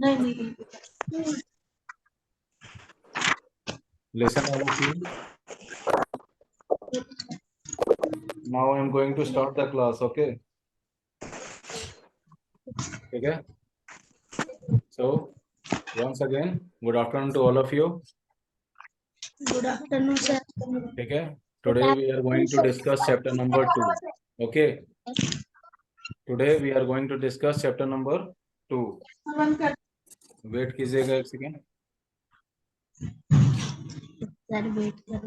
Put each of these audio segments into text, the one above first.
नहीं Listen all of you. Now I am going to start the class, okay? ठीक है? So once again, good afternoon to all of you. Good afternoon sir. ठीक है? Today we are going to discuss chapter number 2. Okay? Today we are going to discuss chapter number 2. Wait कीजिएगा एक second. Sir wait कर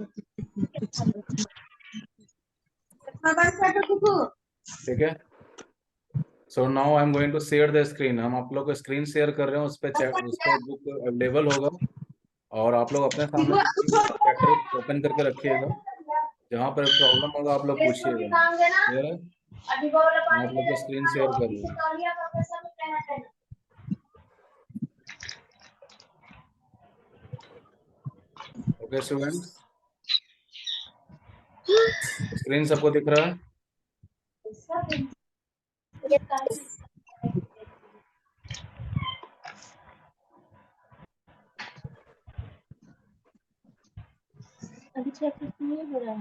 ठीक है? So now I am going to share the screen. हम आप लोग को स्क्रीन शेयर कर रहे हैं, उस पे बुक अवेलेबल होगा और आप लोग अपने सामने चैप्टर ओपन करके रखिएगा। जहाँ पर प्रॉब्लम होगा आप लोग पूछिएगा। क्लियर है? मैं आप लोग को स्क्रीन शेयर कर रहा हूँ। ओके स्टूडेंट्स, स्क्रीन सबको दिख रहा है? अभी चेक नहीं हो रहा है।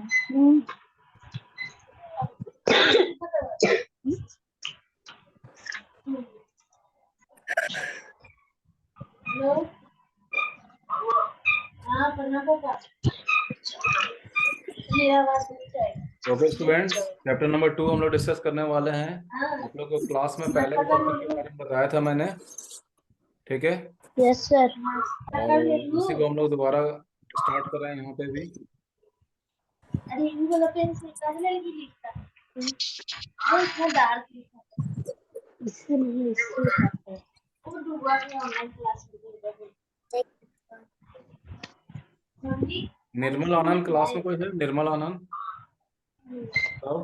ओके स्टूडेंट्स, चैप्टर नंबर 2 हम लोग डिस्कस करने वाले हैं। आप लोग को क्लास में पहले चैप्टर के बारे में बताया था मैंने, ठीक है? Yes sir. और इसी को हम लोग दोबारा स्टार्ट कर रहे हैं यहाँ पे भी। अरे ये वाला पेन से पहले भी लिखता वो इतना डार्क लिखा इससे नहीं इससे लिखता है वो दूसरा में ऑनलाइन क्लास में निर्मल आनंद क्लास में कोई है? निर्मल आनंद बताओ।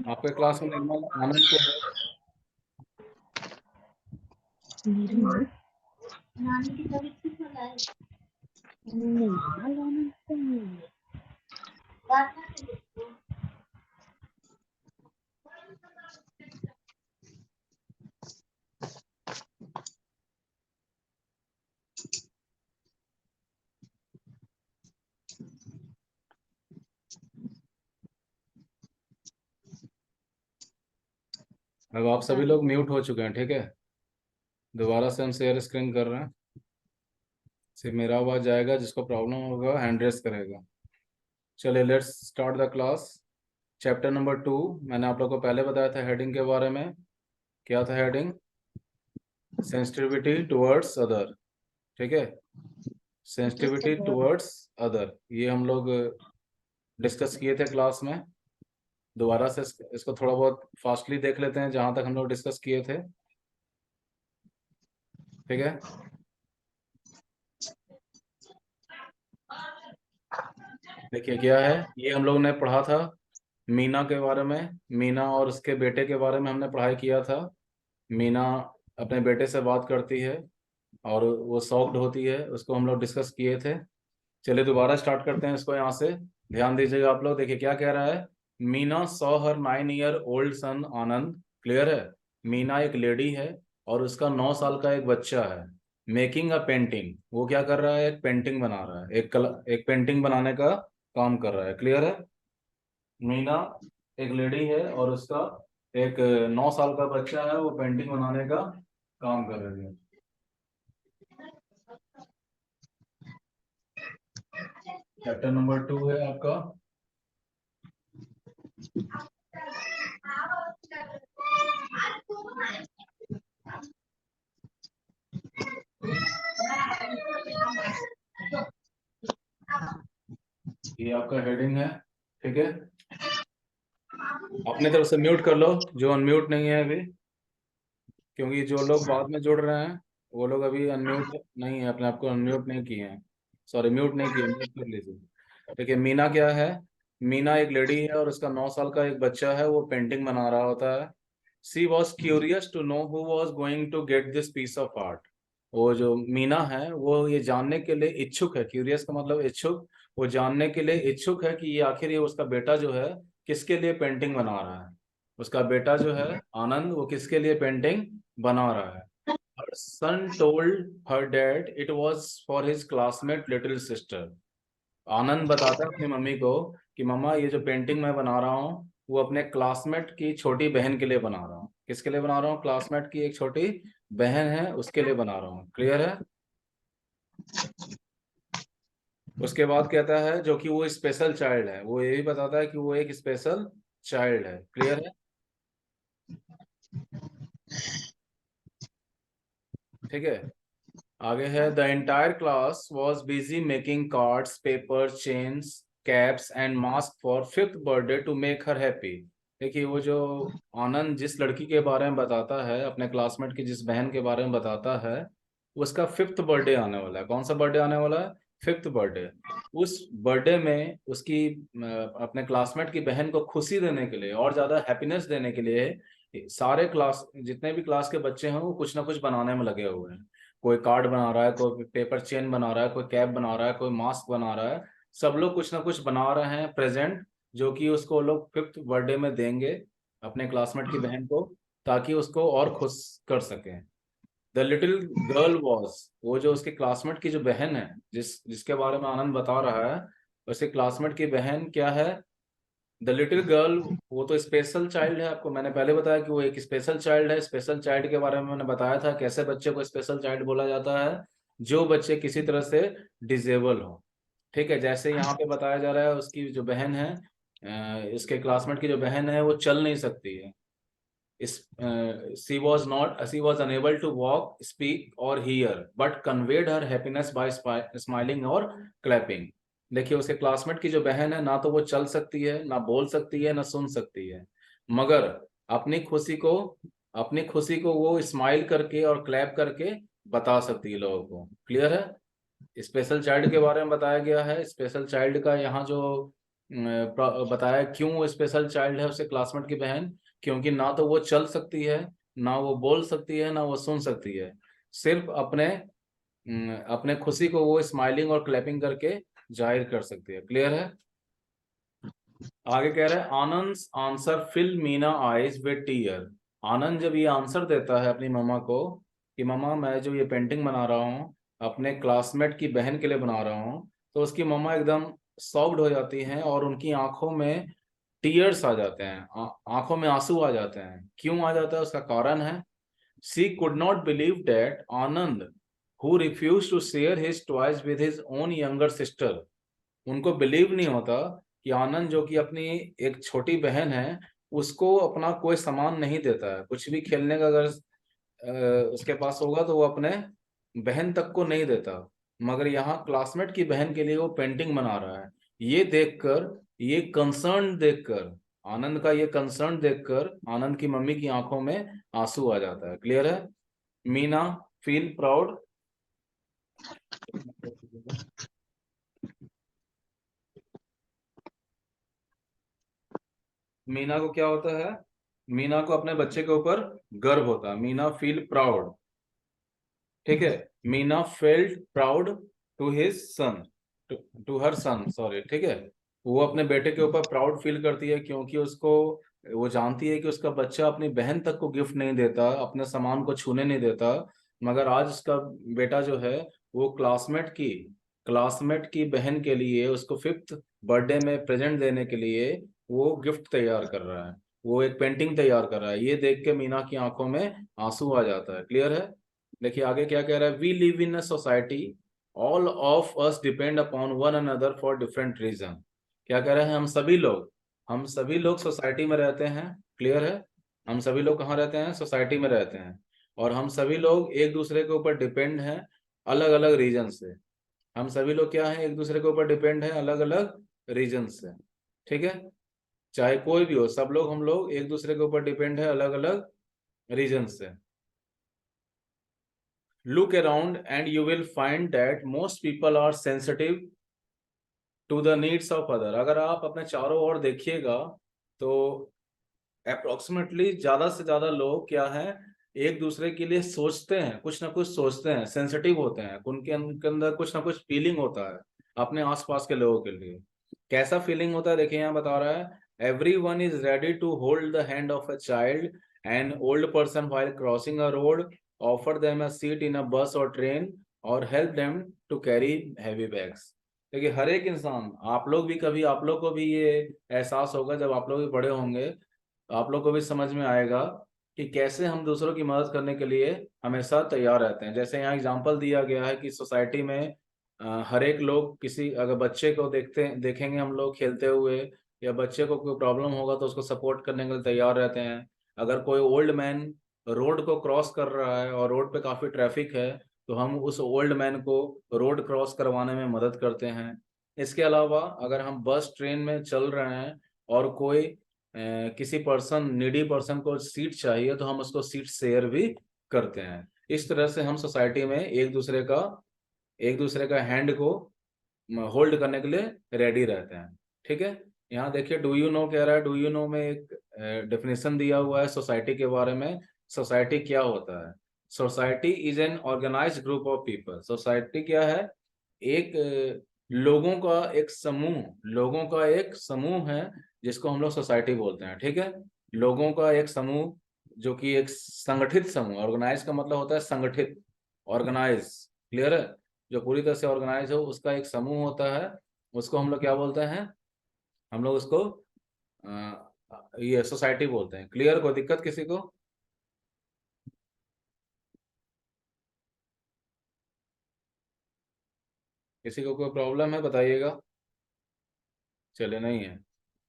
आपके क्लास में निर्मल आनंद को है? निर्मल नानी की तबीयत ठीक हो है निर्मल आनंद तो नहीं है बात करते अब आप सभी लोग म्यूट हो चुके हैं, ठीक है? दोबारा से हम शेयर स्क्रीन कर रहे हैं। सिर्फ मेरा आवाज जाएगा, जिसको प्रॉब्लम होगा हैंड रेस करेगा। चलिए let's start the class. Chapter number 2 मैंने आप लोग को पहले बताया था हेडिंग के बारे में। क्या था हेडिंग? सेंसिटिविटी टुवर्ड्स अदर, ठीक है? सेंसिटिविटी टुवर्ड्स अदर, ये हम लोग डिस्कस किए थे क्लास में। दोबारा से इसको थोड़ा बहुत फास्टली देख लेते हैं जहां तक हम लोग डिस्कस किए थे, ठीक है? देखिए क्या है, ये हम लोग ने पढ़ा था मीना के बारे में। मीना और उसके बेटे के बारे में हमने पढ़ाई किया था। मीना अपने बेटे से बात करती है और वो शॉक्ड होती है, उसको हम लोग डिस्कस किए थे। चलिए दोबारा स्टार्ट करते हैं इसको। यहाँ से ध्यान दीजिएगा आप लोग। देखिए क्या कह रहा है, Meena saw her 9 year old son Anand. Clear है? मीना एक लेडी है और उसका 9 साल का एक बच्चा है। मेकिंग अ पेंटिंग, वो क्या कर रहा है? एक पेंटिंग बना रहा है, एक पेंटिंग बनाने का काम कर रहा है। क्लियर है? मीना एक लेडी है और उसका एक 9 साल का बच्चा है, वो पेंटिंग बनाने का काम कर रहे हैं। चैप्टर नंबर 2 है आपका। ये आपका हेडिंग है, ठीक है? अपने तरफ से म्यूट कर लो जो अनम्यूट नहीं है अभी, क्योंकि जो लोग बाद में जुड़ रहे हैं वो लोग अभी अनम्यूट नहीं है, अपने आप को अनम्यूट नहीं किए हैं। सॉरी, म्यूट नहीं किए, म्यूट कर लीजिए। देखिए मीना क्या है, मीना एक लेडी है और उसका 9 साल का एक बच्चा है, वो पेंटिंग बना रहा होता है। She was curious to know who was going to get this piece of art. वो जो मीना है वो ये जानने के लिए इच्छुक है, क्यूरियस का मतलब इच्छुक, वो जानने के लिए इच्छुक है कि ये आखिर ये उसका बेटा जो है किसके लिए पेंटिंग बना रहा है। उसका बेटा जो है आनंद, वो किसके लिए पेंटिंग बना रहा है? Her son told her dad it was for his classmate little sister. आनंद बताता है अपनी मम्मी को कि मम्मा ये जो पेंटिंग मैं बना रहा हूँ वो अपने क्लासमेट की छोटी बहन के लिए बना रहा हूँ। किसके लिए बना रहा हूँ? क्लासमेट की एक छोटी बहन है उसके लिए बना रहा हूँ। क्लियर है? उसके बाद कहता है जो कि वो स्पेशल चाइल्ड है, वो ये भी बताता है कि वो एक स्पेशल चाइल्ड है। क्लियर है? ठीक है, आगे है the entire class was busy making cards, paper, chains, caps and mask for fifth birthday to make her happy. देखिए वो जो आनंद जिस लड़की के बारे में बताता है, अपने क्लासमेट की जिस बहन के बारे में बताता है, उसका फिफ्थ बर्थडे आने वाला है। कौन सा बर्थडे आने वाला है? Fifth birthday. उस बर्थडे में उसकी अपने क्लासमेट की बहन को खुशी देने के लिए और ज्यादा हैप्पीनेस देने के लिए सारे क्लास, जितने भी क्लास के बच्चे हैं वो कुछ ना कुछ बनाने में लगे हुए हैं। कोई कार्ड बना रहा है, कोई पेपर चेन बना रहा है, कोई कैप बना रहा है, कोई मास्क बना रहा है। सब लोग कुछ ना कुछ बना रहे हैं प्रेजेंट, जो कि उसको लोग फिफ्थ बर्थडे में देंगे अपने क्लासमेट की बहन को, ताकि उसको और खुश कर सकें। द लिटिल गर्ल वॉज, वो जो उसके क्लासमेट की जो बहन है, जिसके बारे में आनंद बता रहा है, उसके क्लासमेट की बहन क्या है? The little girl. वो तो स्पेशल चाइल्ड है, आपको मैंने पहले बताया कि वो एक स्पेशल चाइल्ड है। स्पेशल चाइल्ड के बारे में मैंने बताया था कैसे बच्चे को स्पेशल चाइल्ड बोला जाता है, जो बच्चे किसी तरह से डिजेबल हो। ठीक है, जैसे यहाँ पे बताया जा रहा है उसकी जो बहन है, इसके क्लासमेट की जो बहन है वो चल नहीं सकती है। इस she was unable to walk, speak और hear, but conveyed her happiness by smiling और क्लैपिंग। देखिए उसके क्लासमेट की जो बहन है, ना तो वो चल सकती है, ना बोल सकती है, ना सुन सकती है, मगर अपनी खुशी को अपनी खुशी को वो स्माइल करके और क्लैप करके बता सकती है लोगों को। क्लियर है? स्पेशल चाइल्ड के बारे में बताया गया है। स्पेशल चाइल्ड का यहाँ जो बताया क्यों वो स्पेशल चाइल्ड है उसके क्लासमेट की बहन, क्योंकि ना तो वो चल सकती है, ना वो बोल सकती है, ना वो सुन सकती है। सिर्फ अपने खुशी को वो स्माइलिंग और क्लैपिंग करके जाहिर कर सकती है। क्लियर है? आगे कह रहा है Anand answer fill Meena eyes with tear. Anand जब ये आंसर देता है अपनी मम्मा को कि मम्मा मैं जो ये पेंटिंग बना रहा हूँ अपने क्लासमेट की बहन के लिए बना रहा हूँ, तो उसकी मम्मा एकदम सॉफ्ट हो जाती हैं और उनकी आंखों में टीयर्स आ जाते हैं, आंखों में आंसू आ जाते हैं। क्यों आ जाता है? उसका कारण है she could not believe that Anand who refuse to share his toys with his own younger sister. उनको बिलीव नहीं होता कि आनंद जो कि अपनी एक छोटी बहन है उसको अपना कोई सामान नहीं देता है। कुछ भी खेलने का अगर उसके पास होगा तो वो अपने बहन तक को नहीं देता, मगर यहाँ क्लासमेट की बहन के लिए वो पेंटिंग बना रहा है। ये देखकर, ये कंसर्न देखकर, आनंद का ये कंसर्न देखकर आनंद की मम्मी की आंखों में आंसू आ जाता है। क्लियर है? Meena feel proud. मीना को क्या होता है? मीना को अपने बच्चे के ऊपर गर्व होता है। Meena feel proud. ठीक है, Meena felt proud to his son, to her son, sorry. ठीक है, वो अपने बेटे के ऊपर प्राउड फील करती है क्योंकि उसको, वो जानती है कि उसका बच्चा अपनी बहन तक को गिफ्ट नहीं देता, अपने सामान को छूने नहीं देता, मगर आज उसका बेटा जो है वो क्लासमेट की बहन के लिए, उसको फिफ्थ बर्थडे में प्रेजेंट देने के लिए वो गिफ्ट तैयार कर रहा है, वो एक पेंटिंग तैयार कर रहा है। ये देख के मीना की आंखों में आंसू आ जाता है। क्लियर है? देखिए आगे क्या कह रहा है, we live in a society, all of us depend upon one another for different reason. क्या कह रहे हैं? हम सभी लोग सोसाइटी में रहते हैं। क्लियर है? हम सभी लोग कहाँ रहते हैं? सोसाइटी में रहते हैं, और हम सभी लोग एक दूसरे के ऊपर डिपेंड हैं अलग अलग रीजन से। हम सभी लोग क्या है? एक दूसरे के ऊपर डिपेंड है अलग अलग रीजन से। ठीक है, चाहे कोई भी हो, सब लोग, हम लोग एक दूसरे के ऊपर डिपेंड है अलग अलग रीजन से। Look around and you will find that most people are sensitive to the needs of other। अगर आप अपने चारों ओर देखिएगा तो अप्रोक्सीमेटली ज्यादा से ज्यादा लोग क्या है, एक दूसरे के लिए सोचते हैं, कुछ ना कुछ सोचते हैं, सेंसिटिव होते हैं, उनके अंदर कुछ ना कुछ फीलिंग होता है अपने आसपास के लोगों के लिए। कैसा फीलिंग होता है? देखिए यहाँ बता रहा है Everyone is ready to hold the hand of a child, an old person while crossing a road, offer them a seat in a bus or train, और help them to carry heavy bags. देखिए हर एक इंसान, आप लोग भी कभी, आप लोग को भी ये एहसास होगा जब आप लोग भी बड़े होंगे, आप लोग को भी समझ में आएगा कि कैसे हम दूसरों की मदद करने के लिए हमेशा तैयार रहते हैं। जैसे यहाँ एग्जांपल दिया गया है कि सोसाइटी में हर एक लोग, किसी अगर बच्चे को देखेंगे हम लोग खेलते हुए, या बच्चे को कोई प्रॉब्लम होगा तो उसको सपोर्ट करने के लिए तैयार रहते हैं। अगर कोई ओल्ड मैन रोड को क्रॉस कर रहा है और रोड पे काफ़ी ट्रैफिक है, तो हम उस ओल्ड मैन को रोड क्रॉस करवाने में मदद करते हैं। इसके अलावा अगर हम बस ट्रेन में चल रहे हैं और कोई किसी पर्सन, नीडी पर्सन को सीट चाहिए, तो हम उसको सीट शेयर भी करते हैं। इस तरह से हम सोसाइटी में एक दूसरे का हैंड को होल्ड करने के लिए रेडी रहते हैं। ठीक है, यहाँ देखिए डू यू नो कह रहा है। डू यू नो में एक डेफिनेशन दिया हुआ है सोसाइटी के बारे में। सोसाइटी क्या होता है? Society is an organized group of people. Society क्या है? एक लोगों का एक समूह है जिसको हम लोग सोसाइटी बोलते हैं। ठीक है, लोगों का एक समूह, जो कि एक संगठित समूह। ऑर्गेनाइज का मतलब होता है संगठित, ऑर्गेनाइज, क्लियर है? जो पूरी तरह से ऑर्गेनाइज हो उसका एक समूह होता है, उसको हम लोग क्या बोलते हैं? हम लोग उसको ये सोसाइटी बोलते हैं। क्लियर? कोई दिक्कत किसी को? किसी को कोई प्रॉब्लम है बताइएगा। चले नहीं है,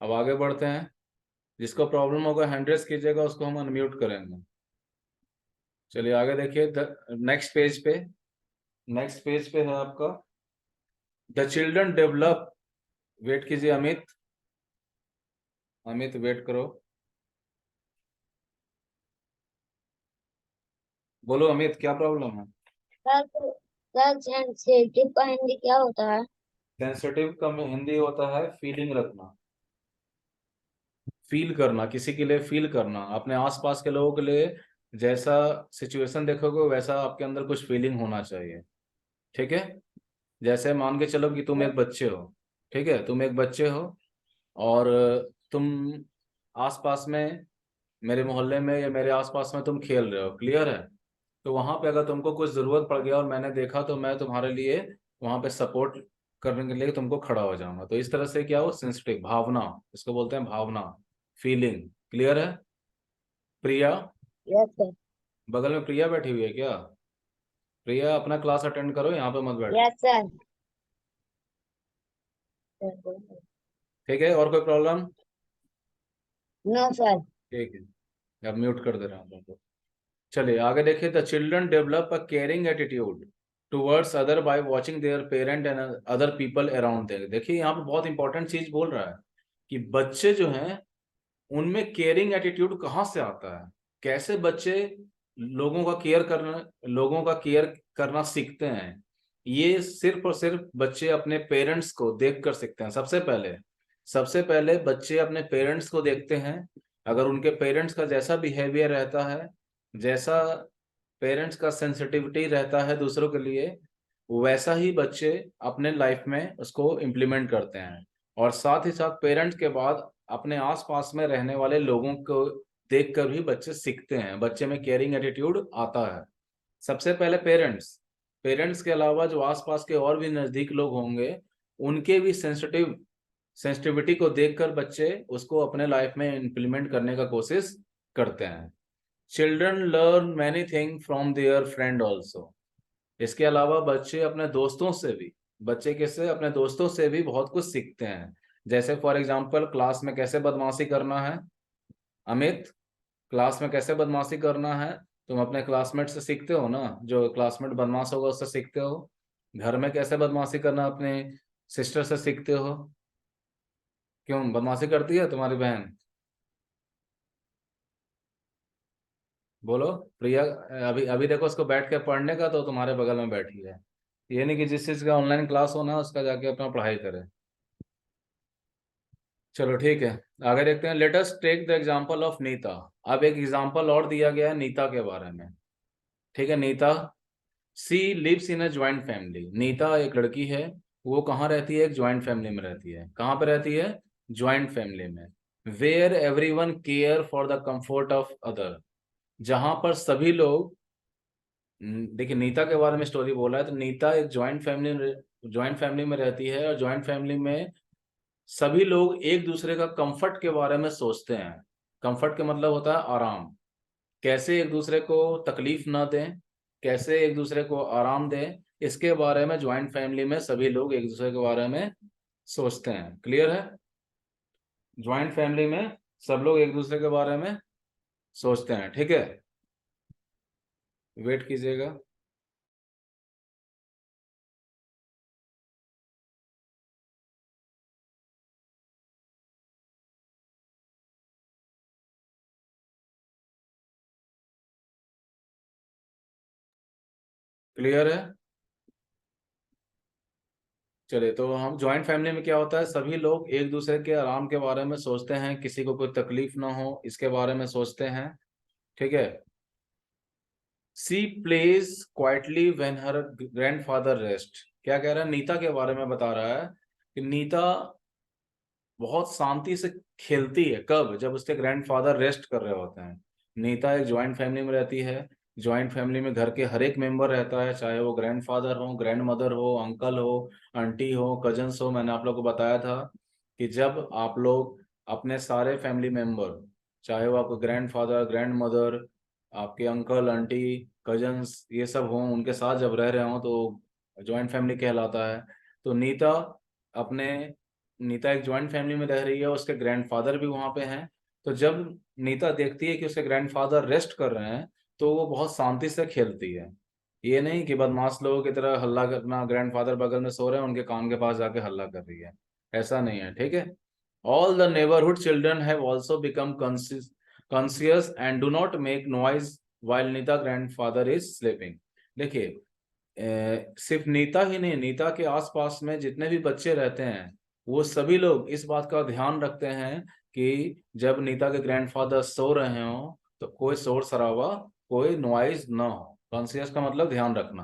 अब आगे बढ़ते हैं। जिसको प्रॉब्लम होगा हैंड रेस कीजिएगा, उसको हम अनम्यूट करेंगे। चलिए आगे देखिए, नेक्स्ट पेज पे है आपका द चिल्ड्रन डेवलप। वेट कीजिए अमित, अमित वेट करो। बोलो अमित, क्या प्रॉब्लम है? सर सेंसिटिव का हिंदी क्या होता है? सेंसिटिव का हिंदी होता है फीलिंग रखना, फील करना, किसी के लिए फील करना, अपने आसपास के लोगों के लिए। जैसा सिचुएशन देखोगे वैसा आपके अंदर कुछ फीलिंग होना चाहिए। ठीक है, जैसे मान के चलो कि तुम एक बच्चे हो। ठीक है, तुम एक बच्चे हो और तुम आसपास में, मेरे मोहल्ले में या मेरे आसपास में तुम खेल रहे हो, क्लियर है? तो वहां पे अगर तुमको कुछ जरूरत पड़ गया और मैंने देखा, तो मैं तुम्हारे लिए वहां पे सपोर्ट करने के लिए तुमको खड़ा हो जाऊंगा। तो इस तरह से क्या हो, सेंसिटिव, भावना, इसको बोलते हैं भावना, फीलिंग। क्लियर है? प्रिया, यस सर। बगल में प्रिया बैठी हुई है क्या? प्रिया अपना क्लास अटेंड करो, यहाँ पे मत बैठो। Yes sir. ठीक है, और कोई प्रॉब्लम? No sir. ठीक है, अब म्यूट कर दे रहा हूँ तुमको। चलिए आगे देखिए, the children develop a caring attitude towards other by watching their parent and other people around their. देखिए यहाँ पे बहुत इंपॉर्टेंट चीज बोल रहा है कि बच्चे जो हैं उनमें केयरिंग एटीट्यूड कहाँ से आता है, कैसे बच्चे लोगों का केयर करना सीखते हैं। ये सिर्फ और सिर्फ बच्चे अपने पेरेंट्स को देख कर सीखते हैं। सबसे पहले बच्चे अपने पेरेंट्स को देखते हैं। अगर उनके पेरेंट्स का जैसा बिहेवियर रहता है, जैसा पेरेंट्स का सेंसिटिविटी रहता है दूसरों के लिए, वैसा ही बच्चे अपने लाइफ में उसको इम्प्लीमेंट करते हैं। और साथ ही साथ पेरेंट्स के बाद अपने आसपास में रहने वाले लोगों को देखकर भी बच्चे सीखते हैं, बच्चे में केयरिंग एटीट्यूड आता है। सबसे पहले पेरेंट्स के अलावा जो आसपास के और भी नजदीक लोग होंगे, उनके भी सेंसिटिविटी को देखकर बच्चे उसको अपने लाइफ में इम्प्लीमेंट करने का कोशिश करते हैं। Children learn many thing from there friend also. इसके अलावा बच्चे कैसे अपने दोस्तों से भी बहुत कुछ सीखते हैं। जैसे फॉर एग्जाम्पल, क्लास में कैसे बदमाशी करना है। अमित, क्लास में कैसे बदमाशी करना है तुम अपने क्लासमेट से सीखते हो ना, जो क्लासमेट बदमाश होगा उससे सीखते हो। घर में कैसे बदमाशी करना अपने सिस्टर से सीखते हो। क्यों, बदमाशी करती है तुम्हारी बहन? बोलो प्रिया। अभी अभी देखो, उसको बैठ के पढ़ने का तो तुम्हारे बगल में बैठी है। ये नहीं कि जिस चीज का ऑनलाइन क्लास होना उसका जाके अपना पढ़ाई करे। चलो ठीक है, आगे देखते हैं। Let us take the example of Neeta. अब एक एग्जांपल और दिया गया है नीता के बारे में। ठीक है, Neeta, she lives in a joint family. Neeta एक लड़की है, वो कहाँ रहती है? एक ज्वाइंट फैमिली में रहती है। कहाँ पे रहती है? ज्वाइंट फैमिली में। Where everyone care for the comfort of other, जहां पर सभी लोग, देखिए नीता के बारे में स्टोरी बोला है, तो नीता एक जॉइंट फैमिली में रहती है, और जॉइंट फैमिली में सभी लोग एक दूसरे का कंफर्ट के बारे में सोचते हैं। कंफर्ट का मतलब होता है आराम, कैसे एक दूसरे को तकलीफ ना दें, कैसे एक दूसरे को आराम दें, इसके बारे में ज्वाइंट फैमिली में सभी लोग एक दूसरे के बारे में सोचते हैं। क्लियर है? ज्वाइंट फैमिली में सब लोग एक दूसरे के बारे में सोचते हैं। ठीक है, वेट कीजिएगा। क्लियर है? चलिए, तो हम ज्वाइंट फैमिली में क्या होता है, सभी लोग एक दूसरे के आराम के बारे में सोचते हैं, किसी को कोई तकलीफ ना हो इसके बारे में सोचते हैं। ठीक है। She plays quietly when her grandfather rest, क्या कह रहा है, नीता के बारे में बता रहा है कि नीता बहुत शांति से खेलती है, कब, जब उसके ग्रैंडफादर रेस्ट कर रहे होते हैं। नीता एक ज्वाइंट फैमिली में रहती है। ज्वाइंट फैमिली में घर के हर एक मेंबर रहता है, चाहे वो ग्रैंडफादर हो, ग्रैंड मदर हो, अंकल हो, आंटी हो, कजन्स हो। मैंने आप लोग को बताया था कि जब आप लोग अपने सारे फैमिली मेंबर, चाहे वो आपके ग्रैंडफादर, ग्रैंड मदर, आपके अंकल, आंटी, कजन्स, ये सब हों, उनके साथ जब रह रहे हों तो ज्वाइंट फैमिली कहलाता है। तो अपने नीता एक ज्वाइंट फैमिली में रह रही है, उसके ग्रैंडफादर भी वहां पे हैं। तो जब नीता देखती है कि उसके ग्रैंडफादर रेस्ट कर रहे हैं, तो वो बहुत शांति से खेलती है। ये नहीं कि बदमाश लोगों की तरह हल्ला करना, ग्रैंडफादर बगल में सो रहे हैं उनके कान के पास जाके हल्ला कर रही है, ऐसा नहीं है। ठीक है। All the neighbourhood children have also become conscious and do not make noise while Neeta grandfather is sleeping. देखिए, सिर्फ नीता ही नहीं, नीता के आसपास में जितने भी बच्चे रहते हैं, वो सभी लोग इस बात का ध्यान रखते हैं कि जब नीता के ग्रैंडफादर सो रहे हो तो कोई शोर शराबा, कोई नॉइज ना हो। कॉन्शियस का मतलब ध्यान रखना।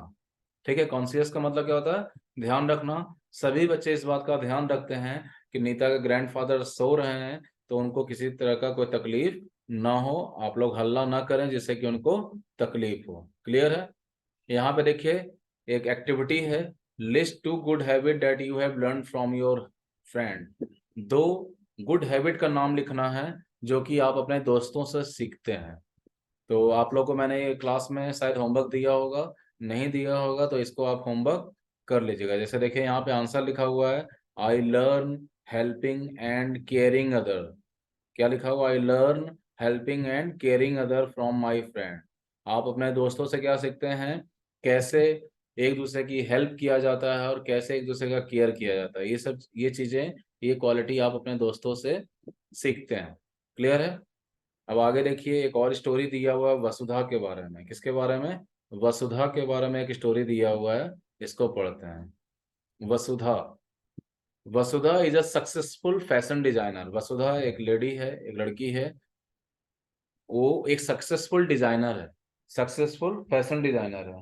ठीक है, कॉन्शियस का मतलब क्या होता है, ध्यान रखना। सभी बच्चे इस बात का ध्यान रखते हैं कि नीता के ग्रैंडफादर सो रहे हैं तो उनको किसी तरह का कोई तकलीफ ना हो, आप लोग हल्ला ना करें जिससे कि उनको तकलीफ हो। क्लियर है? यहाँ पे देखिए, एक एक्टिविटी है, list two good habit that you have learn from your friend. दो गुड हैबिट का नाम लिखना है जो कि आप अपने दोस्तों से सीखते हैं। तो आप लोग को मैंने ये क्लास में शायद होमवर्क दिया होगा, नहीं दिया होगा तो इसको आप होमवर्क कर लीजिएगा। जैसे देखिए, यहाँ पे आंसर लिखा हुआ है, I learn helping and caring other. क्या लिखा हुआ, I learn helping and caring other from my friend. आप अपने दोस्तों से क्या सीखते हैं, कैसे एक दूसरे की हेल्प किया जाता है और कैसे एक दूसरे का केयर किया जाता है। ये चीजें, ये क्वालिटी आप अपने दोस्तों से सीखते हैं। क्लियर है? अब आगे देखिए, एक और स्टोरी दिया हुआ है वसुधा के बारे में। किसके बारे में? वसुधा के बारे में एक स्टोरी दिया हुआ है, इसको पढ़ते हैं। Vasudha. Vasudha is a successful fashion designer. Vasudha एक लेडी है, एक लड़की है, वो एक सक्सेसफुल डिजाइनर है, सक्सेसफुल फैशन डिजाइनर है।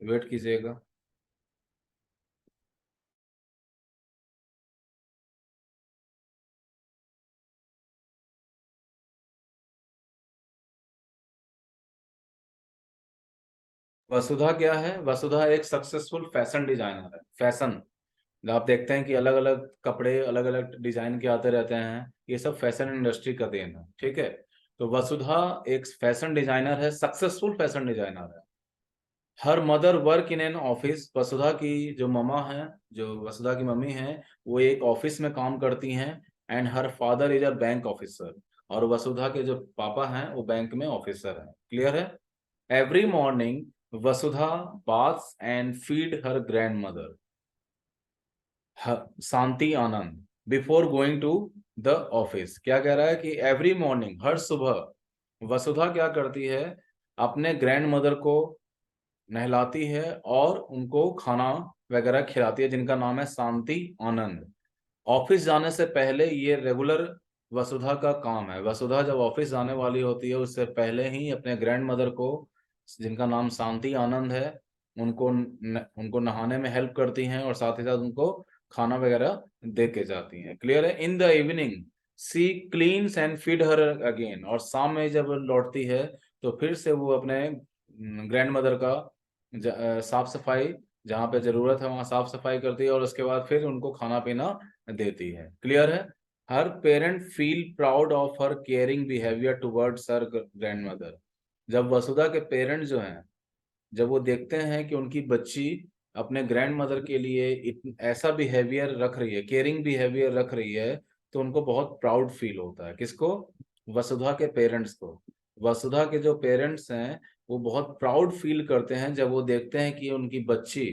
वेट कीजिएगा। वसुधा क्या है? वसुधा एक सक्सेसफुल फैशन डिजाइनर है। फैशन, आप देखते हैं कि अलग अलग कपड़े अलग अलग डिजाइन के आते रहते हैं, ये सब फैशन इंडस्ट्री का देन है। ठीक है। तो वसुधा एक फैशन डिजाइनर है, सक्सेसफुल फैशन डिजाइनर है। Her mother work in an office. Vasudha की जो ममा है, जो वसुधा की मम्मी है, वो एक ऑफिस में काम करती हैं। And her father is a bank officer. और वसुधा के जो पापा हैं वो बैंक में ऑफिसर हैं। क्लियर है? Every morning Vasudha baths and feed her grandmother Shanti Anand before going to the office. क्या कह रहा है कि एवरी मॉर्निंग, हर सुबह वसुधा क्या करती है, अपने ग्रैंड मदर को नहलाती है और उनको खाना वगैरह खिलाती है, जिनका नाम है शांति आनंद। ऑफिस जाने से पहले ये रेगुलर वसुधा का काम है। वसुधा जब ऑफिस जाने वाली होती है उससे पहले ही अपने ग्रैंड मदर को, जिनका नाम शांति आनंद है, उनको नहाने में हेल्प करती हैं और साथ ही साथ उनको खाना वगैरह दे के जाती हैं। क्लियर है? In the evening she cleans and feed her again, और शाम में जब लौटती है तो फिर से वो अपने ग्रैंड मदर का साफ सफाई, जहाँ पे जरूरत है वहाँ साफ सफाई करती है, और उसके बाद फिर उनको खाना पीना देती है। क्लियर है? Her parent feel proud of her caring behaviour towards her grandmother. जब वसुधा के पेरेंट्स जो हैं, जब वो देखते हैं कि उनकी बच्ची अपने ग्रैंड मदर के लिए ऐसा बिहेवियर रख रही है, केयरिंग बिहेवियर रख रही है, तो उनको बहुत प्राउड फील होता है। किसको? वसुधा के पेरेंट्स को। वसुधा के जो पेरेंट्स हैं वो बहुत प्राउड फील करते हैं जब वो देखते हैं कि उनकी बच्ची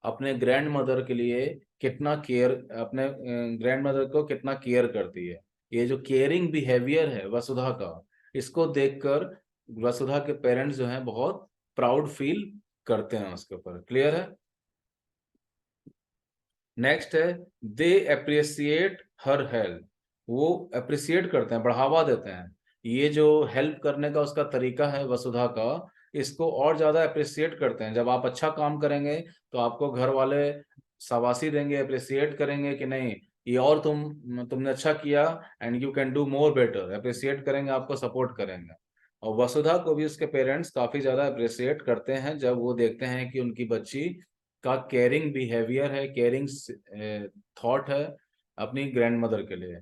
अपने ग्रैंड मदर के लिए कितना केयर, अपने ग्रैंड मदर को कितना केयर करती है। ये जो केयरिंग बिहेवियर है वसुधा का, इसको देखकर वसुधा के पेरेंट्स जो हैं बहुत प्राउड फील करते हैं उसके ऊपर। क्लियर है? नेक्स्ट है दे अप्रिसिएट हर हेल्प। वो अप्रिसिएट करते हैं, बढ़ावा देते हैं। ये जो हेल्प करने का उसका तरीका है वसुधा का, इसको और ज्यादा अप्रिसिएट करते हैं। जब आप अच्छा काम करेंगे तो आपको घर वाले शाबाशी देंगे, अप्रिसिएट करेंगे कि नहीं ये और तुमने अच्छा किया, and you can do more better. Appreciate करेंगे, आपको सपोर्ट करेंगे। और वसुधा को भी उसके पेरेंट्स काफी ज्यादा अप्रिसिएट करते हैं जब वो देखते हैं कि उनकी बच्ची का केयरिंग बिहेवियर है, केयरिंग थॉट है अपनी ग्रैंड मदर के लिए।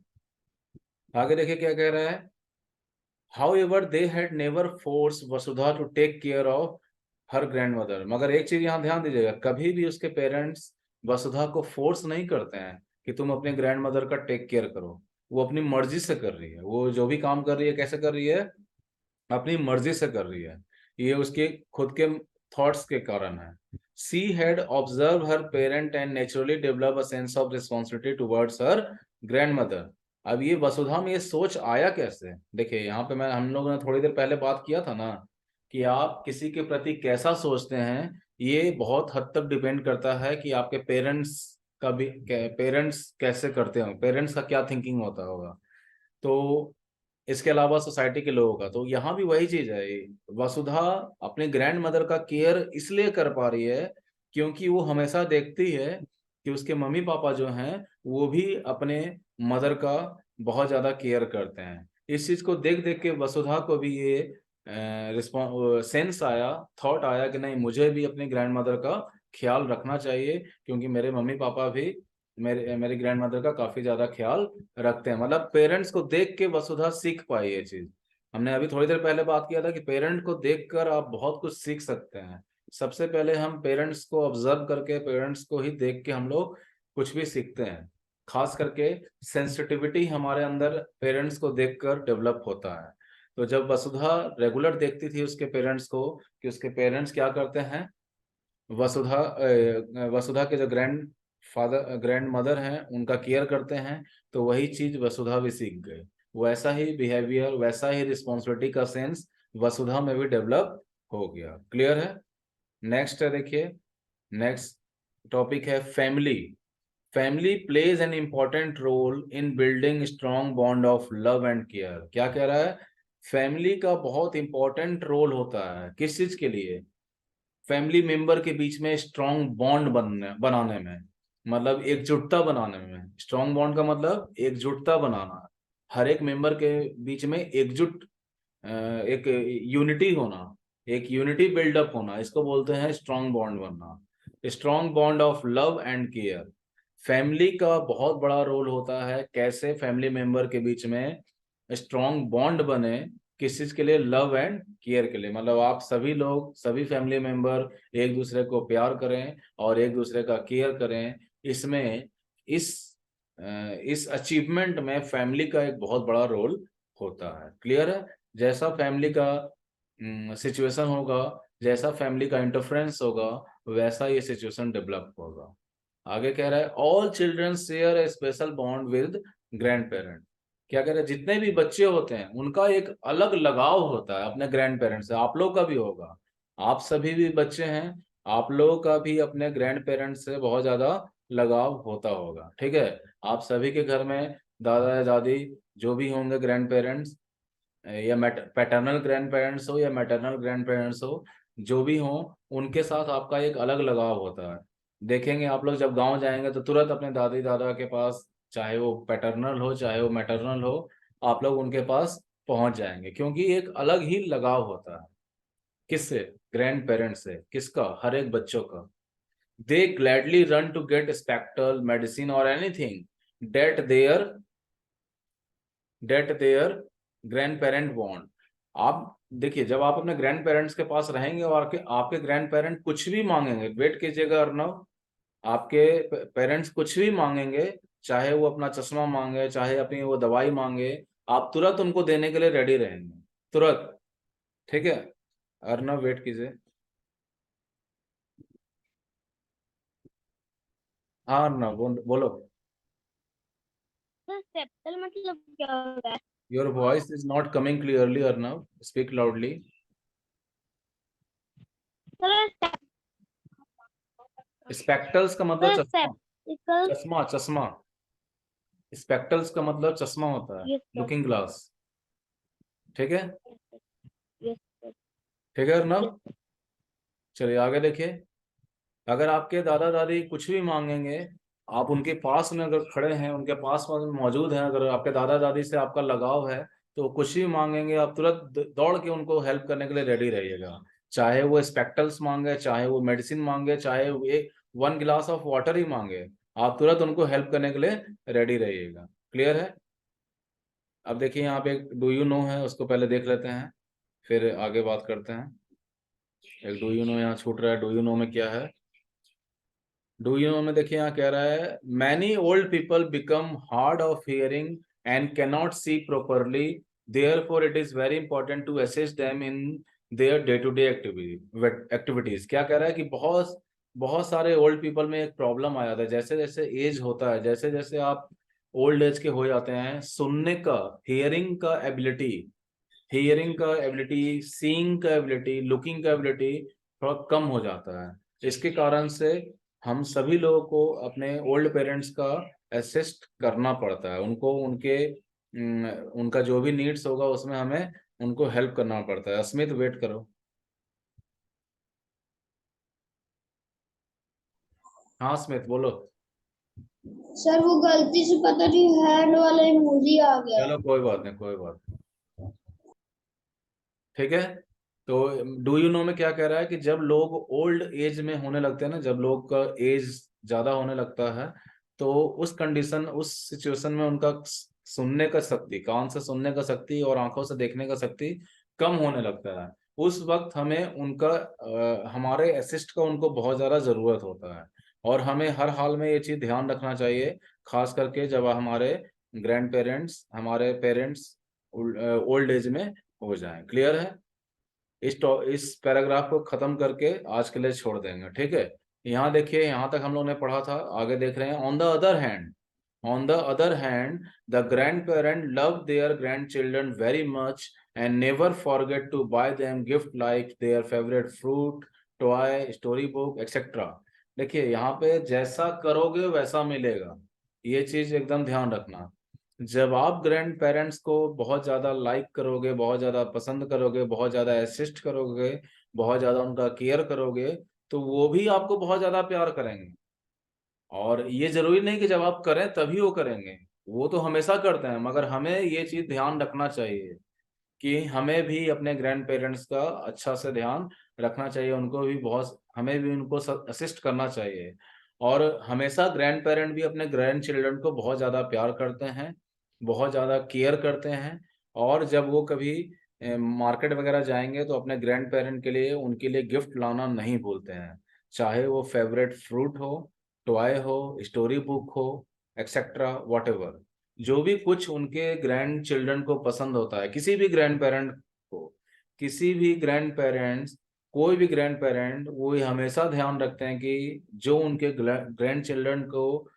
आगे देखिए क्या कह रहा है। However, they had never forced Vasudha to take care of her grandmother। मगर एक चीज यहाँ ध्यान दीजिएगा, कभी भी उसके पेरेंट्स वसुधा को फोर्स नहीं करते हैं कि तुम अपने ग्रैंड मदर का टेक केयर करो। वो अपनी मर्जी से कर रही है। वो जो भी काम कर रही है कैसे कर रही है? अपनी मर्जी से कर रही है। ये उसके खुद के थॉट्स के कारण है। She had observe her parent and naturally develop a sense of responsibility towards her grand mother. अब ये वसुधा में ये सोच आया कैसे? देखिए यहाँ पे मैं हम लोगों ने थोड़ी देर पहले बात किया था ना कि आप किसी के प्रति कैसा सोचते हैं, ये बहुत हद तक डिपेंड करता है कि आपके पेरेंट्स का भी, पेरेंट्स कैसे करते हो, पेरेंट्स का क्या थिंकिंग होता होगा। तो इसके अलावा सोसाइटी के लोगों का, तो यहाँ भी वही चीज है। वसुधा अपने ग्रैंड मदर का केयर इसलिए कर पा रही है क्योंकि वो हमेशा देखती है कि उसके मम्मी पापा जो हैं वो भी अपने मदर का बहुत ज्यादा केयर करते हैं। इस चीज को देख देख के वसुधा को भी ये रिस्पॉन्स सेंस आया, थॉट आया कि नहीं मुझे भी अपनी ग्रैंड मदर का ख्याल रखना चाहिए, क्योंकि मेरे मम्मी पापा भी मेरी ग्रैंड मदर का काफी ज्यादा ख्याल रखते हैं। मतलब पेरेंट्स को देख के वसुधा सीख पाई ये चीज। हमने अभी थोड़ी देर पहले बात किया था कि पेरेंट को देखकर आप बहुत कुछ सीख सकते हैं। सबसे पहले हम पेरेंट्स को ऑब्जर्व करके, पेरेंट्स को ही देख के हम लोग कुछ भी सीखते हैं। खास करके सेंसिटिविटी हमारे अंदर पेरेंट्स को देखकर डेवलप होता है। तो जब वसुधा रेगुलर देखती थी उसके पेरेंट्स को कि उसके पेरेंट्स क्या करते हैं, वसुधा के जो ग्रैंड मदर हैं उनका केयर करते हैं, तो वही चीज वसुधा भी सीख गए। वैसा ही बिहेवियर, वैसा ही रिस्पॉन्सिबिलिटी का सेंस वसुधा में भी डेवलप हो गया। क्लियर है? नेक्स्ट है, देखिए नेक्स्ट टॉपिक है family. Family plays an important role in building strong bond of love and care. क्या कह रहा है? फैमिली का बहुत इंपॉर्टेंट रोल होता है किस चीज के लिए? फैमिली मेंबर के बीच में स्ट्रॉन्ग बॉन्ड बनाने में, मतलब एकजुटता बनाने में। स्ट्रॉन्ग बॉन्ड का मतलब एकजुटता बनाना, हर एक मेंबर के बीच में एकजुट, एक यूनिटी होना, एक यूनिटी बिल्डअप होना, इसको बोलते हैं स्ट्रॉन्ग बॉन्ड बनना। Strong bond of love and care. Family का बहुत बड़ा रोल होता है कैसे फैमिली मेंबर के बीच में स्ट्रॉन्ग बॉन्ड बने। किस चीज के लिए? लव एंड केयर के लिए। मतलब आप सभी लोग, सभी फैमिली मेंबर एक दूसरे को प्यार करें और एक दूसरे का केयर करें। इसमें इस इस अचीवमेंट में फैमिली का एक बहुत बड़ा रोल होता है। क्लियर है? जैसा फैमिली का सिचुएशन होगा, जैसा फैमिली का इंटरफ्रेंस होगा, वैसा ये सिचुएशन डेवलप होगा। आगे कह रहा है all children share A special bond with grand parent. क्या कह रहे हैं? जितने भी बच्चे होते हैं उनका एक अलग लगाव होता है अपने ग्रैंड पेरेंट्स से। आप लोग का भी होगा, आप सभी भी बच्चे हैं, आप लोगों का भी अपने ग्रैंड पेरेंट्स से बहुत ज्यादा लगाव होता होगा। ठीक है? आप सभी के घर में दादा या दादी जो भी होंगे ग्रैंड पेरेंट्स, या पैटर्नल ग्रैंड पेरेंट्स हो या मैटरनल ग्रैंड पेरेंट्स हो, जो भी हो, उनके साथ आपका एक अलग लगाव होता है। देखेंगे आप लोग जब गांव जाएंगे तो तुरंत अपने दादी दादा के पास चाहे वो पैटर्नल हो चाहे वो मैटरनल हो, आप लोग उनके पास पहुंच जाएंगे, क्योंकि एक अलग ही लगाव होता है। किससे? ग्रैंड पेरेंट्स से। किसका? हर एक बच्चों का। They gladly run to get spectacle medicine और anything that their grandparent want. आप देखिए, जब आप अपने ग्रैंड पेरेंट्स के पास रहेंगे और आपके आपके ग्रैंड पेरेंट कुछ भी मांगेंगे, वेट कीजिएगा अर्नव, आपके पेरेंट्स कुछ भी मांगेंगे, चाहे वो अपना चश्मा मांगे, चाहे अपनी वो दवाई मांगे, आप तुरंत उनको देने के लिए रेडी रहेंगे, तुरंत। ठीक है अर्नव, वेट कीजिए। हाँ अर्नव, बोलो। सर सेप्टल मतलब क्या होता है? Your voice is not coming clearly Arnav, speak loudly. Sir spectacles का मतलब चश्मा। सेप्टिकल। चश्मा चश्मा। स्पेक्टल्स का मतलब चश्मा होता है, यस सर। Looking glass. ठीक है। Yes sir. ठीक है अर्नव, यस। चलिए आगे देखिए। अगर आपके दादा दादी कुछ भी मांगेंगे, आप उनके पास में अगर खड़े हैं, उनके पास में मौजूद हैं, अगर आपके दादा दादी से आपका लगाव है, तो वो कुछ भी मांगेंगे, आप तुरंत दौड़ के उनको हेल्प करने के लिए रेडी रहिएगा। चाहे वो स्पेक्टल्स मांगे, चाहे वो मेडिसिन मांगे, चाहे वो एक 1 गिलास ऑफ वाटर ही मांगे, आप तुरंत उनको हेल्प करने के लिए रेडी रहिएगा। क्लियर है? अब देखिए यहाँ पे एक डू यू नो है, उसको पहले देख लेते हैं, फिर आगे बात करते हैं। एक डू यू नो यहाँ छूट रहा है, डू यू नो में क्या है? डू यू नो में देखिए यहाँ कह रहा है, many old people become hard of hearing and cannot see properly, therefore it is very important to assist them in their day to day activities. क्या कह रहा है कि बहुत बहुत सारे ओल्ड पीपल में एक प्रॉब्लम आ जाता है, जैसे जैसे एज होता है, जैसे जैसे आप ओल्ड एज के हो जाते हैं, सुनने का, हियरिंग का एबिलिटी, सीइंग का एबिलिटी, लुकिंग का एबिलिटी थोड़ा कम हो जाता है। इसके कारण से हम सभी लोगों को अपने ओल्ड पेरेंट्स का असिस्ट करना पड़ता है, उनको उनका जो भी नीड्स होगा उसमें हमें उनको हेल्प करना पड़ता है। अस्मित, वेट करो। हाँ स्मित, बोलो। सर वो गलती से पता नहीं हैंड वाला इमोजी आ गया। चलो कोई बात नहीं, कोई बात नहीं। ठीक है। तो डू यू नो में क्या कह रहा है कि जब लोग ओल्ड एज में होने लगते हैं ना, जब लोग का एज ज्यादा होने लगता है, तो उस सिचुएशन में उनका सुनने का शक्ति, कान से सुनने का शक्ति और आंखों से देखने का शक्ति कम होने लगता है। उस वक्त हमें हमारे असिस्ट का उनको बहुत ज्यादा जरूरत होता है, और हमें हर हाल में ये चीज ध्यान रखना चाहिए, खास करके जब हमारे ग्रैंड पेरेंट्स, हमारे पेरेंट्स ओल्ड एज में हो जाए। क्लियर है? इस पैराग्राफ को खत्म करके आज के लिए छोड़ देंगे। ठीक है। यहाँ देखिए, यहाँ तक हम लोग ने पढ़ा था, आगे देख रहे हैं। On the other hand the grandparent love their grandchildren very much and never forget to buy them gift like their favourite fruit, toy, story book etcetera. देखिए यहाँ पे, जैसा करोगे वैसा मिलेगा, ये चीज एकदम ध्यान रखना। जब आप ग्रैंड पेरेंट्स को बहुत ज्यादा लाइक करोगे, बहुत ज्यादा पसंद करोगे, बहुत ज्यादा असिस्ट करोगे, बहुत ज्यादा उनका केयर करोगे, तो वो भी आपको बहुत ज्यादा प्यार करेंगे। और ये जरूरी नहीं कि जब आप करें तभी वो करेंगे, वो तो हमेशा करते हैं, मगर हमें ये चीज ध्यान रखना चाहिए कि हमें भी अपने ग्रैंड पेरेंट्स का अच्छा से ध्यान रखना चाहिए, उनको भी बहुत, हमें भी उनको असिस्ट करना चाहिए। और हमेशा ग्रैंड पेरेंट भी अपने ग्रैंड चिल्ड्रन को बहुत ज़्यादा प्यार करते हैं, बहुत ज़्यादा केयर करते हैं। और जब वो कभी मार्केट वगैरह जाएंगे तो अपने ग्रैंड पेरेंट के लिए, उनके लिए गिफ्ट लाना नहीं भूलते हैं, चाहे वो फेवरेट फ्रूट हो, टॉय हो, स्टोरी बुक हो, एक्सेट्रा, वॉट एवर। जो भी कुछ उनके ग्रैंड चिल्ड्रन को पसंद होता है, को, किसी भी ग्रैंड पेरेंट्स, कोई भी ग्रैंड पेरेंट, वो ये हमेशा ध्यान रखते हैं कि जो उनके ग्रैंड चिल्ड्रन को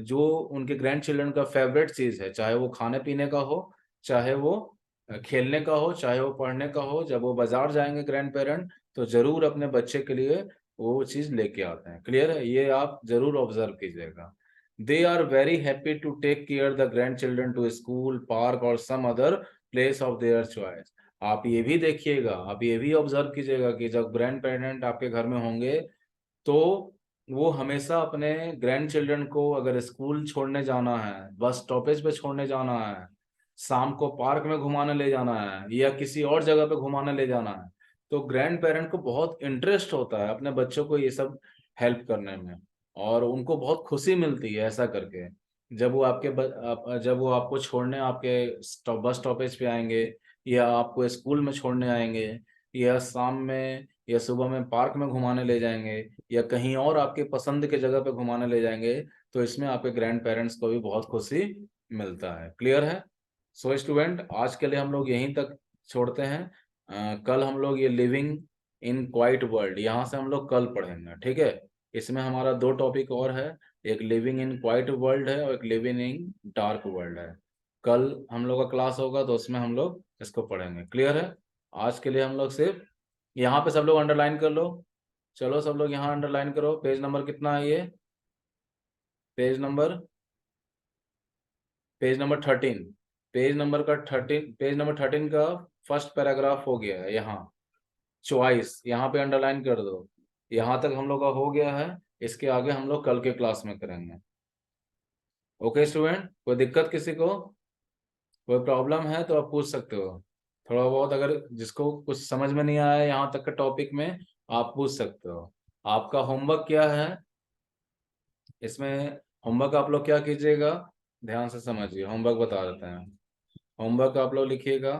जो उनके ग्रैंड चिल्ड्रन का फेवरेट चीज है, चाहे वो खाने पीने का हो, चाहे वो खेलने का हो, चाहे वो पढ़ने का हो, जब वो बाजार जाएंगे ग्रैंड पेरेंट, तो जरूर अपने बच्चे के लिए वो चीज लेके आते हैं। क्लियर है? ये आप जरूर ऑब्जर्व कीजिएगा। They are very happy to take care the grandchildren to school, park or some other place of their choice. आप ये भी देखिएगा, आप ये भी ऑब्जर्व कीजिएगा कि जब ग्रैंड पेरेंट आपके घर में होंगे, तो वो हमेशा अपने ग्रैंड चिल्ड्रन को अगर स्कूल छोड़ने जाना है, बस स्टॉपेज पे छोड़ने जाना है, शाम को पार्क में घुमाने ले जाना है, या किसी और जगह पे घुमाने ले जाना है, तो ग्रैंड पेरेंट को बहुत इंटरेस्ट होता है अपने बच्चों को ये सब हेल्प करने में, और उनको बहुत खुशी मिलती है ऐसा करके। जब वो जब वो आपको छोड़ने आपके बस स्टॉपेज पे आएंगे, या आपको स्कूल में छोड़ने आएंगे, या शाम में या सुबह में पार्क में घुमाने ले जाएंगे, या कहीं और आपके पसंद के जगह पे घुमाने ले जाएंगे, तो इसमें आपके ग्रैंड पेरेंट्स को भी बहुत खुशी मिलता है। क्लियर है? सो स्टूडेंट, आज के लिए हम लोग यहीं तक छोड़ते हैं। कल हम लोग ये लिविंग इन क्वाइट वर्ल्ड यहाँ से हम लोग कल पढ़ेंगे, ठीक है? इसमें हमारा दो टॉपिक और है, एक लिविंग इन क्वाइट वर्ल्ड है और एक लिविंग इन डार्क वर्ल्ड है। कल हम लोग का क्लास होगा तो उसमें हम लोग इसको पढ़ेंगे। क्लियर है? आज के लिए हम लोग सिर्फ यहाँ पे सब लोग अंडरलाइन कर लो। चलो सब लोग यहाँ अंडरलाइन करो। पेज नंबर कितना है ये? Page number page number 13। Page number 13 का फर्स्ट पैराग्राफ हो गया है यहाँ। चॉइस यहाँ पे अंडरलाइन कर दो। यहाँ तक हम लोग का हो गया है। इसके आगे हम लोग कल के क्लास में करेंगे। ओके स्टूडेंट, कोई दिक्कत किसी को? कोई प्रॉब्लम है तो आप पूछ सकते हो। थोड़ा बहुत अगर जिसको कुछ समझ में नहीं आया यहाँ तक के टॉपिक में, आप पूछ सकते हो। आपका होमवर्क क्या है इसमें? होमवर्क आप लोग क्या कीजिएगा, ध्यान से समझिए, होमवर्क बता देते हैं। होमवर्क आप लोग लिखिएगा।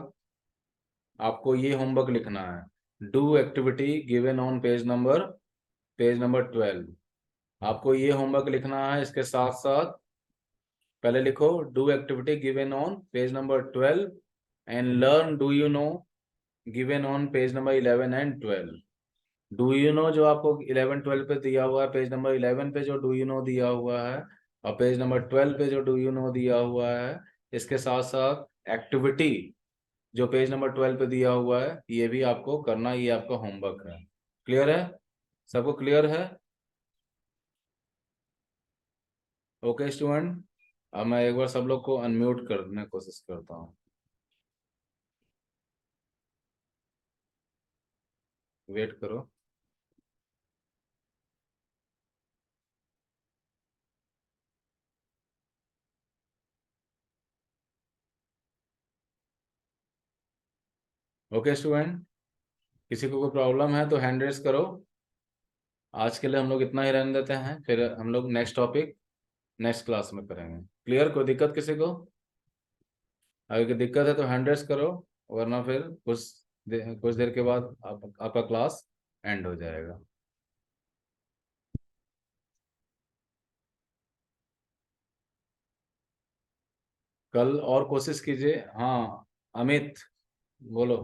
आपको ये होमवर्क लिखना है, do activity given on page number 12। आपको ये होमवर्क लिखना है। इसके साथ साथ पहले लिखो, do activity given on page number 12 and learn do you know given on page number 11 and 12। Do you know जो आपको 11 12 पे दिया हुआ है, पेज नंबर 11 पे जो डू यू नो दिया हुआ है, और पेज नंबर 12 पे जो डू यू नो दिया हुआ है, इसके साथ साथ एक्टिविटी जो पेज नंबर 12 पे दिया हुआ है, ये भी आपको करना, ये आपका होमवर्क है। क्लियर है? सबको क्लियर है? ओके स्टूडेंट, अब मैं एक बार सब लोग को अनम्यूट करने की कोशिश करता हूँ। वेट करो। ओके स्टूडेंट, किसी को कोई प्रॉब्लम है तो हैंड रेस करो। आज के लिए हम लोग इतना ही रहने देते हैं, फिर हम लोग नेक्स्ट टॉपिक नेक्स्ट क्लास में करेंगे। क्लियर? कोई दिक्कत किसी को? अगर कोई दिक्कत है तो हैंड रेस करो, वरना फिर कुछ देर के बाद आपका क्लास एंड हो जाएगा। कल और कोशिश कीजिए। हाँ, अमित बोलो।